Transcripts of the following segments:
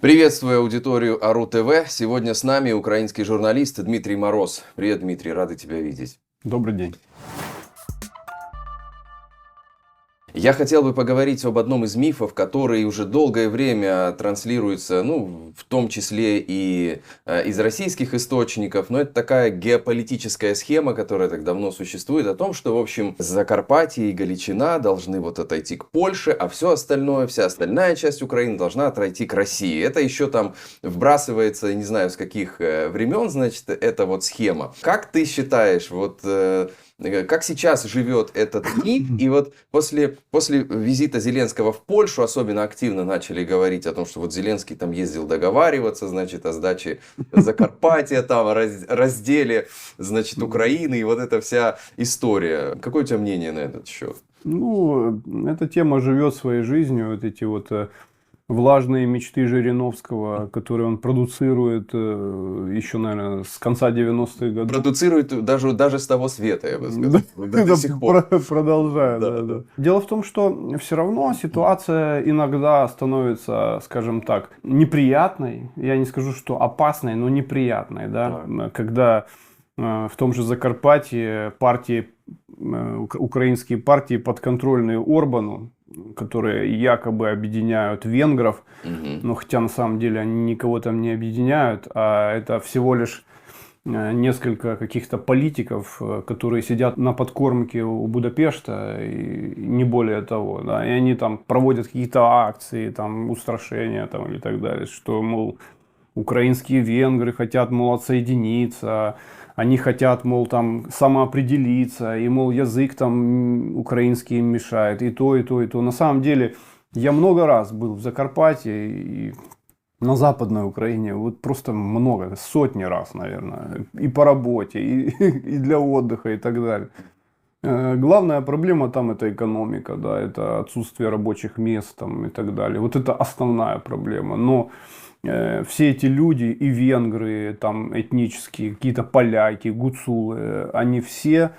Приветствую аудиторию Ару ТВ. Сегодня с нами украинский журналист Дмитрий Мороз. Привет, Дмитрий, рады тебя видеть. Добрый день. Я хотел бы поговорить об одном из мифов, который уже долгое время транслируется, в том числе и из российских источников, но это такая геополитическая схема, которая так давно существует, о том, что, в общем, Закарпатье и Галичина должны отойти к Польше, а все остальное, вся остальная часть Украины должна отойти к России. Это еще там вбрасывается, не знаю, с каких времен, значит, эта схема. Как ты считаешь, как сейчас живет этот миф? И после визита Зеленского в Польшу особенно активно начали говорить о том, что Зеленский там ездил договариваться, значит, о сдаче Закарпатья, там, о разделе, значит, Украины, и эта вся история. Какое у тебя мнение на этот счет? Эта тема живет своей жизнью. Эти влажные мечты Жириновского, которые он продуцирует еще, наверное, с конца 90-х годов. Продуцирует даже с того света, я бы сказал. До сих пор. Продолжает, да. Дело в том, что все равно ситуация иногда становится, скажем так, неприятной. Я не скажу, что опасной, но неприятной. Да? Когда в том же Закарпатье украинские партии, подконтрольные Орбану, которые якобы объединяют венгров, но хотя на самом деле они никого там не объединяют, а это всего лишь несколько каких-то политиков, которые сидят на подкормке у Будапешта, и не более того, да, и они там проводят какие-то акции, там, устрашения там, и так далее, что, мол, украинские венгры хотят, мол, отсоединиться, они хотят, мол, там самоопределиться, и, мол, язык там украинский им мешает, и то, и то, и то. На самом деле, я много раз был в Закарпатье и на Западной Украине, просто много, сотни раз, наверное, и по работе, и для отдыха, и так далее. Главная проблема там это экономика, да, это отсутствие рабочих мест там, и так далее. Это основная проблема. Но все эти люди, и венгры, там, этнические, какие-то поляки, гуцулы, они все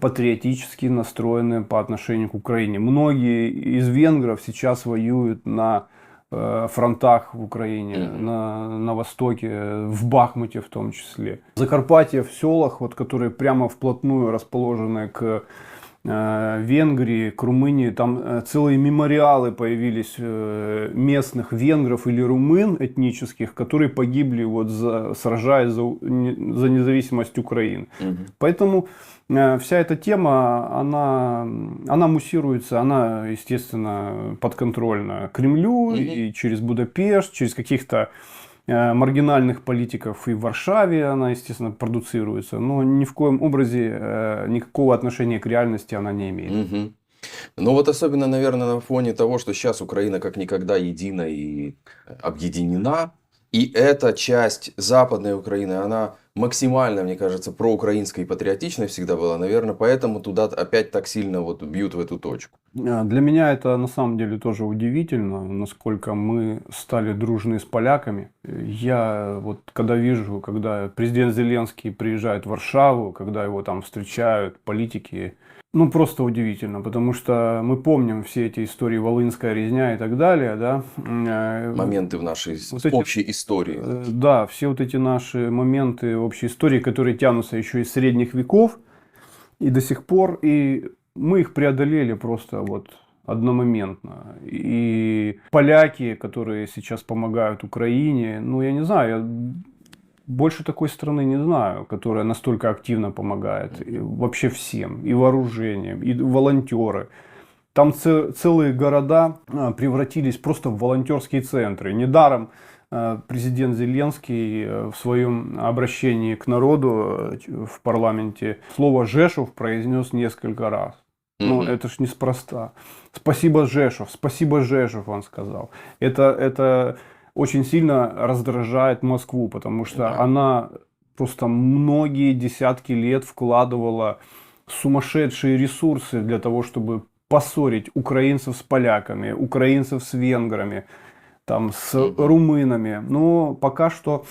патриотически настроены по отношению к Украине. Многие из венгров сейчас воюют на фронтах в Украине, на востоке, в Бахмуте в том числе. Закарпатье в селах, которые прямо вплотную расположены к Венгрии, к Румынии, там целые мемориалы появились местных венгров или румын этнических, которые погибли, сражаясь за независимость Украины. Поэтому вся эта тема, она муссируется, она, естественно, подконтрольна Кремлю, и через Будапешт, через каких-то маргинальных политиков и в Варшаве она, естественно, продуцируется, но ни в коем образе никакого отношения к реальности она не имеет. Особенно, наверное, на фоне того, что сейчас Украина как никогда едина и объединена, и эта часть Западной Украины, она максимально, мне кажется, проукраинской и патриотичной всегда была. Наверное, поэтому туда опять так сильно бьют в эту точку. Для меня это на самом деле тоже удивительно, насколько мы стали дружны с поляками. Я когда вижу, когда президент Зеленский приезжает в Варшаву, когда его там встречают политики, просто удивительно, потому что мы помним все эти истории, Волынская резня и так далее, да. Моменты в нашей общей истории. Да, все эти наши моменты общей истории, которые тянутся еще из средних веков и до сих пор, и мы их преодолели просто одномоментно. И поляки, которые сейчас помогают Украине, я не знаю, я больше такой страны не знаю, которая настолько активно помогает вообще всем, и вооружением, и волонтеры. Там целые города превратились просто в волонтерские центры. Недаром президент Зеленский в своем обращении к народу в парламенте слово «Жешув» произнес несколько раз. Это ж неспроста. Спасибо, Жешув, он сказал. Это очень сильно раздражает Москву, потому что она просто многие десятки лет вкладывала сумасшедшие ресурсы для того, чтобы поссорить украинцев с поляками, украинцев с венграми, там, с румынами. Но пока что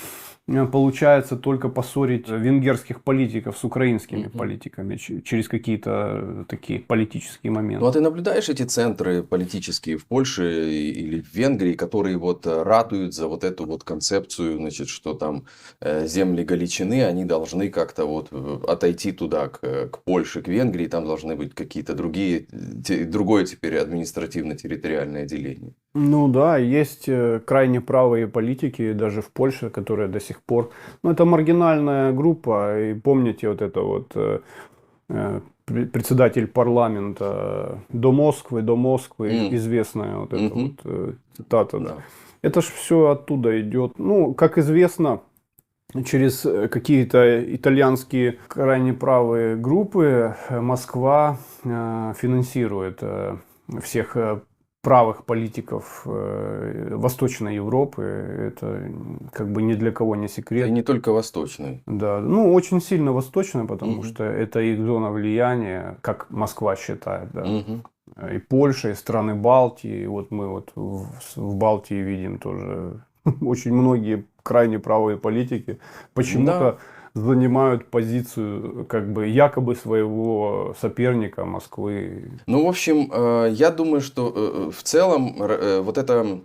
получается только поссорить венгерских политиков с украинскими политиками через какие-то такие политические моменты. Ну, а ты наблюдаешь эти центры политические в Польше или в Венгрии, которые вот ратуют за вот эту вот концепцию, значит, что там земли Галичины, они должны как-то вот отойти туда, к Польше, к Венгрии, там должны быть какие-то другое теперь административно-территориальное деление. Ну да, есть крайне правые политики, даже в Польше, которые до сих пор... Ну, это маргинальная группа, и помните вот это вот председатель парламента до Москвы, известная вот эта вот цитата. Да. Это ж все оттуда идет. Ну, как известно, через какие-то итальянские крайне правые группы Москва финансирует всех правых политиков Восточной Европы. Это как бы ни для кого не секрет. И не только восточной. Да, ну очень сильно восточная, потому что это их зона влияния, как Москва считает. Да. И Польша, и страны Балтии. И вот мы вот в Балтии видим тоже очень многие крайне правые политики почему-то занимают позицию как бы якобы своего соперника Москвы. Ну, в общем, я думаю, что в целом вот эта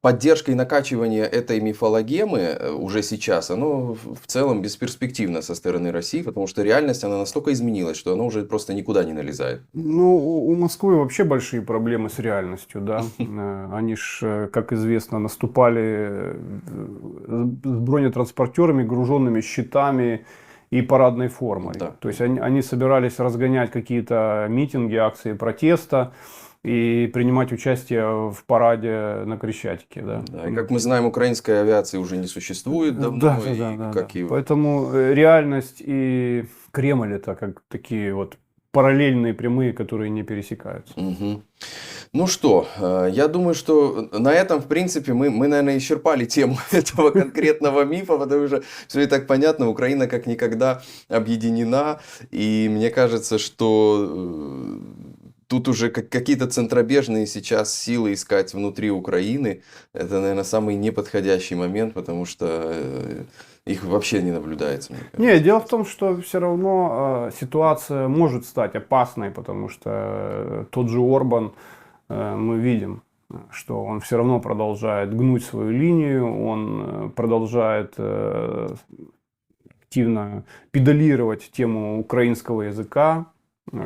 поддержка и накачивание этой мифологемы уже сейчас, оно в целом бесперспективно со стороны России, потому что реальность, она настолько изменилась, что она уже просто никуда не налезает. Ну, у Москвы вообще большие проблемы с реальностью, да. Они ж, как известно, наступали с бронетранспортерами, груженными щитами и парадной формой. Да. То есть они собирались разгонять какие-то митинги, акции протеста и принимать участие в параде на Крещатике. Да. Да, и как мы знаем, украинской авиации уже не существует давно. Да. Поэтому реальность и Кремль это как такие вот параллельные прямые, которые не пересекаются. Ну что, я думаю, что на этом, в принципе, мы, наверное, исчерпали тему этого конкретного мифа, потому что все и так понятно, Украина как никогда объединена, и мне кажется, что тут уже какие-то центробежные сейчас силы искать внутри Украины, это, наверное, самый неподходящий момент, потому что их вообще не наблюдается. Мне кажется. Нет, дело в том, что все равно ситуация может стать опасной, потому что тот же Орбан, мы видим, что он все равно продолжает гнуть свою линию, он продолжает активно педалировать тему украинского языка,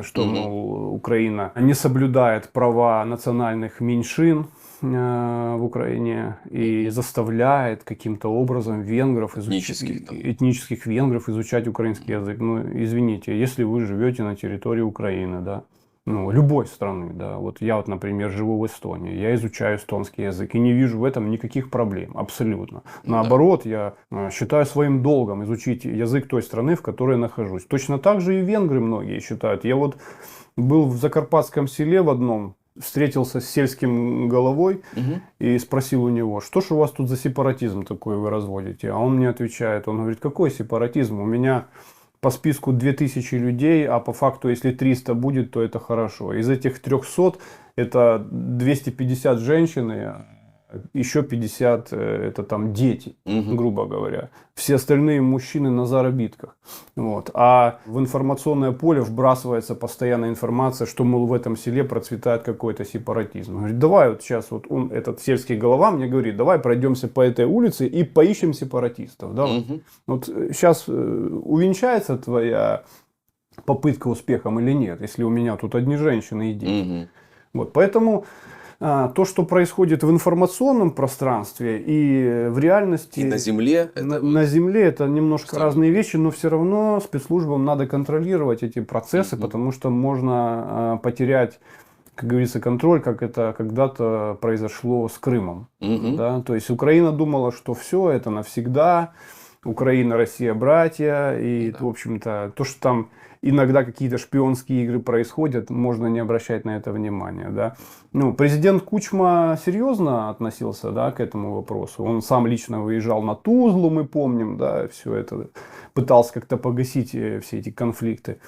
что, мол, Украина не соблюдает права национальных меньшин в Украине и заставляет каким-то образом венгров, этнических венгров изучать украинский язык. Ну, извините, если вы живете на территории Украины, да, ну, любой страны, да, вот я вот, например, живу в Эстонии, я изучаю эстонский язык и не вижу в этом никаких проблем, абсолютно. Наоборот, я считаю своим долгом изучить язык той страны, в которой я нахожусь. Точно так же и венгры многие считают. Я вот был в Закарпатском селе в одном, встретился с сельским головой и спросил у него, что ж у вас тут за сепаратизм такой вы разводите? А он мне отвечает, он говорит, какой сепаратизм? У меня по списку 2000 людей, а по факту, если 300 будет, то это хорошо. Из этих 300 это 250 женщины, еще 50 это там дети, грубо говоря. Все остальные мужчины на заработках. Вот. А в информационное поле вбрасывается постоянная информация, что, мол, в этом селе процветает какой-то сепаратизм. Он говорит, давай вот сейчас вот он, этот сельский голова мне говорит, давай пройдемся по этой улице и поищем сепаратистов. Да? Вот сейчас увенчается твоя попытка успехом или нет, если у меня тут одни женщины и дети. Вот, поэтому то, что происходит в информационном пространстве и в реальности, и на земле, на земле это немножко разные вещи, но все равно спецслужбам надо контролировать эти процессы, потому что можно потерять, как говорится, контроль, как это когда-то произошло с Крымом. Да? То есть Украина думала, что все это навсегда, Украина, Россия, братья, и, в общем-то, то, что там иногда какие-то шпионские игры происходят, можно не обращать на это внимания, да. Ну, президент Кучма серьезно относился, да, к этому вопросу. Он сам лично выезжал на Тузлу, мы помним, да, все это, пытался как-то погасить все эти конфликты.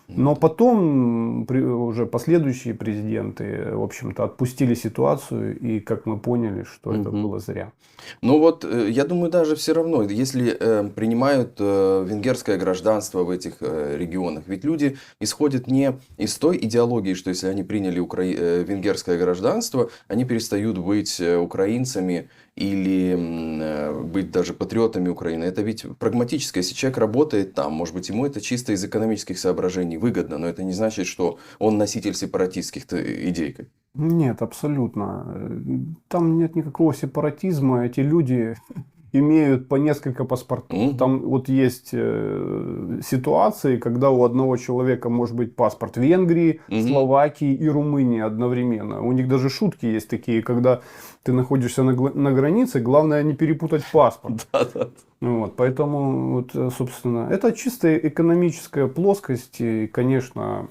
Но потом уже последующие президенты, в общем-то, отпустили ситуацию, и, как мы поняли, что это было зря. Ну вот, я думаю, даже все равно, если принимают венгерское гражданство в этих регионах, ведь люди исходят не из той идеологии, что если они приняли венгерское гражданство, они перестают быть украинцами или быть даже патриотами Украины. Это ведь прагматически, если человек работает там, может быть, ему это чисто из экономических соображений выгодно, но это не значит, что он носитель сепаратистских идей. Нет, абсолютно. Там нет никакого сепаратизма. Эти люди имеют по несколько паспортов. Там вот есть ситуации, когда у одного человека может быть паспорт Венгрии, Словакии и Румынии одновременно. У них даже шутки есть такие, когда ты находишься на границе, главное не перепутать паспорт. Вот, поэтому, вот, собственно, это чисто экономическая плоскость. И, конечно,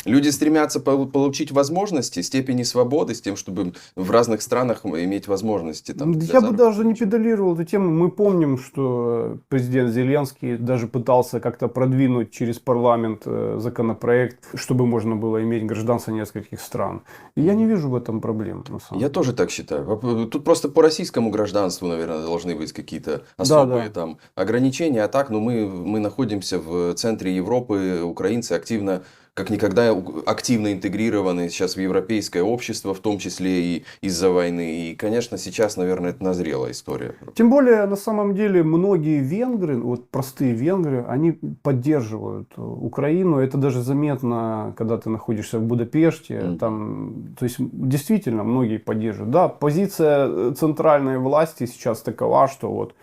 люди стремятся получить возможности, степени свободы с тем, чтобы в разных странах иметь возможности. Там, я бы даже не педалировал эту тему. Мы помним, что президент Зеленский даже пытался как-то продвинуть через парламент законопроект, чтобы можно было иметь гражданство нескольких стран. И я не вижу в этом проблем. Я тоже так считаю. Тут просто по российскому гражданству, наверное, должны быть какие-то особые там ограничения. А так, ну, мы находимся в центре Европы, украинцы активно, как никогда активно интегрированы сейчас в европейское общество, в том числе и из-за войны. И, конечно, сейчас, наверное, это назрела история. Тем более, на самом деле, многие венгры, вот простые венгры, они поддерживают Украину. Это даже заметно, когда ты находишься в Будапеште. Там, то есть, действительно, многие поддерживают. Да, позиция центральной власти сейчас такова, что вот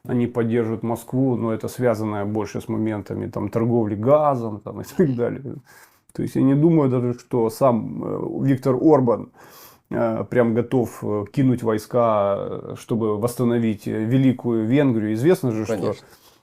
они поддерживают Москву, но это связано больше с моментами там, торговли газом там, и так далее. То есть я не думаю даже, что сам Виктор Орбан прям готов кинуть войска, чтобы восстановить великую Венгрию. Известно же, что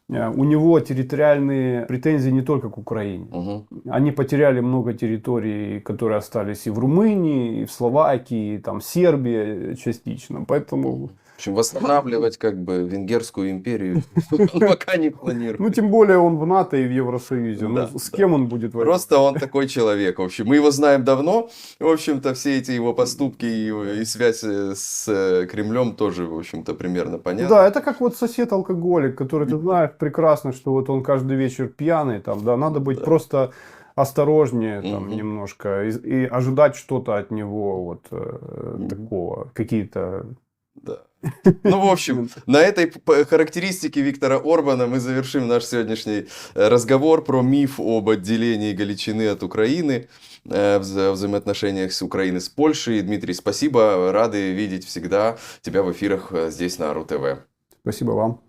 у него территориальные претензии не только к Украине. Они потеряли много территорий, которые остались и в Румынии, и в Словакии, и там Сербия частично. Поэтому... В общем, восстанавливать как бы Венгерскую империю он пока не планирует. Ну, тем более он в НАТО и в Евросоюзе. Да, ну, с кем он будет воевать? Просто он такой человек. В общем, мы его знаем давно. В общем-то, все эти его поступки и связь с Кремлем тоже, в общем-то, примерно понятно. Да, это как вот сосед-алкоголик, который ты знаешь прекрасно, что вот он каждый вечер пьяный. Там, да, надо быть просто осторожнее там, немножко и ожидать что-то от него вот такого, какие-то... Да. Ну, в общем, на этой характеристике Виктора Орбана мы завершим наш сегодняшний разговор про миф об отделении Галичины от Украины, в взаимоотношениях с Украиной с Польшей. Дмитрий, спасибо. Рады видеть всегда тебя в эфирах здесь на РУ-ТВ. Спасибо вам.